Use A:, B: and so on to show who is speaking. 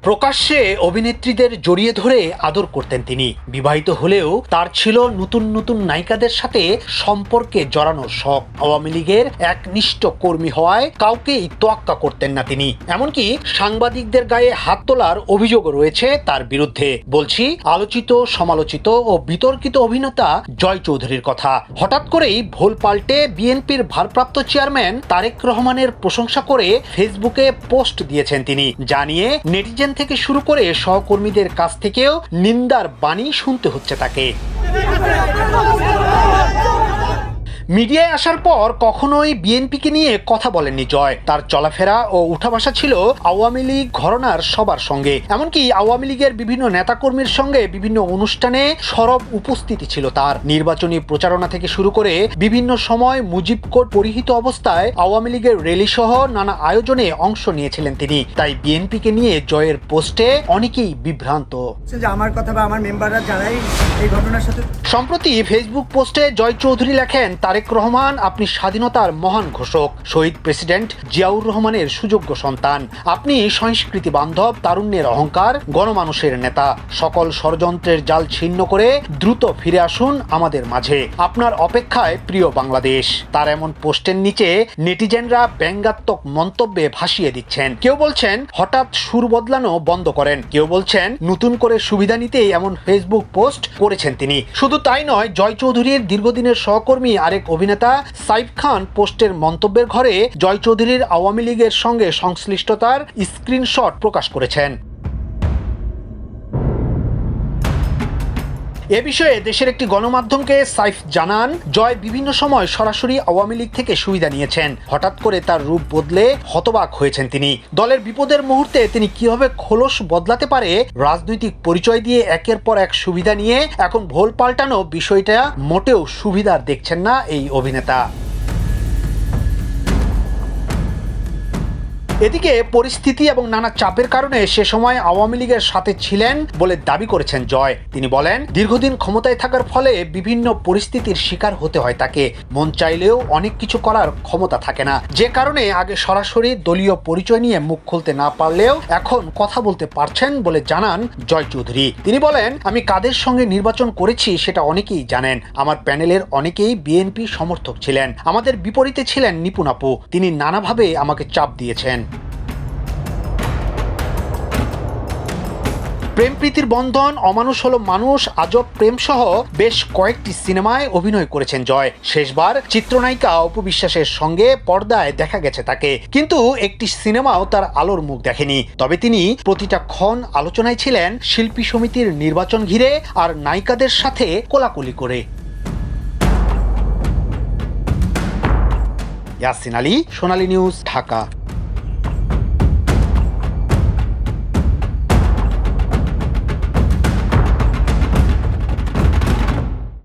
A: প্রকাশ্যে অভিনেত্রীদের জড়িয়ে ধরে আদর করতেন তিনি। বিবাহিত হলেও তার ছিল নতুন নতুন নায়িকাদের সাথে সম্পর্কে জড়ানোর শখ। আওয়ামী লীগের একনিষ্ঠ কর্মী হওয়ায় কাউকেই তোয়াক্কা করতেন না তিনি। এমনকি সাংবাদিকদের গায়ে হাত তোলার অভিযোগও রয়েছে তার বিরুদ্ধে। বলছি আলোচিত, সমালোচিত ও বিতর্কিত অভিনেতা জয় চৌধুরীর কথা। হঠাৎ করেই ভোল পাল্টে বিএনপির ভারপ্রাপ্ত চেয়ারম্যান তারেক রহমানের প্রশংসা করে ফেসবুকে পোস্ট দিয়েছেন তিনি। জানিয়ে নেটিজেন থেকে শুরু করে সহকর্মীদের কাছ থেকেও নিন্দার বাণী শুনতে হচ্ছে তাকে। মিডিয়ায় আসার পর কখনোই বিএনপিকে নিয়ে কথা বলেননি জয়। তার চলাফেরা ও উঠাবসা ছিল আওয়ামী লীগ ঘরানার সবার সঙ্গে। এমনকি আওয়ামী লীগের বিভিন্ন নেতাকর্মীর সঙ্গে বিভিন্ন অনুষ্ঠানে সরব উপস্থিতি ছিল তার। নির্বাচনী প্রচারণা থেকে শুরু করে বিভিন্ন সময় মুজিব কোড পরিহিত অবস্থায় আওয়ামী লীগের র্যালি সহ নানা আয়োজনে অংশ নিয়েছিলেন তিনি। তাই বিএনপিকে নিয়ে জয়ের পোস্টে অনেকেই বিভ্রান্ত।
B: আমার কথা বা আমার মেম্বাররা যারাই এই ঘটনার সাথে
A: সম্প্রতি ফেসবুক পোস্টে জয় চৌধুরী লেখেন, তারেক রহমান, আপনি স্বাধীনতার মহান ঘোষক, শহীদ প্রেসিডেন্ট জিয়াউর রহমানের সুযোগ্য সন্তান। আপনি সংস্কৃতি বান্ধব, তারুণ্যের অহংকার, গণমানুষের নেতা। সকল ষড়যন্ত্রের জাল ছিন্ন করে দ্রুত ফিরে আসুন আমাদের মাঝে। আপনার অপেক্ষায় প্রিয় বাংলাদেশ। তার এমন পোস্টের নিচে নেটিজেনরা ব্যঙ্গাত্মক মন্তব্যে ভাসিয়ে দিচ্ছেন। কেউ বলছেন হঠাৎ সুর বদলানো বন্ধ করেন, কেউ বলছেন নতুন করে সুবিধা নিতেই এমন ফেসবুক পোস্ট করেছেন তিনি। শুধু তাই নয়, জয় চৌধুরীর দীর্ঘদিনের সহকর্মী আরেক অভিনেতা সাইফ খান পোস্টের মন্তব্যের ঘরে জয় চৌধুরীর আওয়ামী লীগের সঙ্গে সংশ্লিষ্টতার স্ক্রিনশট প্রকাশ করেছেন। এ বিষয়ে দেশের একটি গণমাধ্যমকে সাইফ জানান, জয় বিভিন্ন সময় সরাসরি আওয়ামী লীগ থেকে সুবিধা নিয়েছেন। হঠাৎ করে তার রূপ বদলে হতবাক হয়েছেন তিনি। দলের বিপদের মুহূর্তে তিনি কিভাবে খোলস বদলাতে পারে রাজনৈতিক পরিচয় দিয়ে একের পর এক সুবিধা নিয়ে এখন ভোল পাল্টানো বিষয়টা মোটেও সুবিধার দেখছেন না এই অভিনেতা। এদিকে পরিস্থিতি এবং নানা চাপের কারণে সে সময় আওয়ামী লীগের সাথে ছিলেন বলে দাবি করেছেন জয়। তিনি বলেন, দীর্ঘদিন ক্ষমতায় থাকার ফলে বিভিন্ন পরিস্থিতির শিকার হতে হয় তাকে। মন চাইলেও অনেক কিছু করার ক্ষমতা থাকে না, যে কারণে আগে সরাসরি দলীয় পরিচয় নিয়ে মুখ খুলতে না পারলেও এখন কথা বলতে পারছেন বলে জানান জয় চৌধুরী। তিনি বলেন, আমি কাদের সঙ্গে নির্বাচন করেছি সেটা অনেকেই জানেন। আমার প্যানেলের অনেকেই বিএনপি সমর্থক ছিলেন। আমাদের বিপরীতে ছিলেন নিপুণ আপু। তিনি নানাভাবে আমাকে চাপ দিয়েছেন। প্রেম প্রীতির বন্ধন, অমানুষ হলো মানুষ, আজব প্রেম সহ বেশ কয়েকটি সিনেমায় অভিনয় করেছেন জয়। শেষবার চিত্রনায়িকা অপু বিশ্বাসের সঙ্গে পর্দায় দেখা গেছে তাকে, কিন্তু একটি সিনেমাও তার আলোর মুখ দেখেনি। তবে তিনি প্রতিটা ক্ষণ আলোচনায় ছিলেন শিল্পী সমিতির নির্বাচন ঘিরে আর নায়িকাদের সাথে কোলাকুলি করে। ইয়াসিন আলী, সোনালী নিউজ, ঢাকা।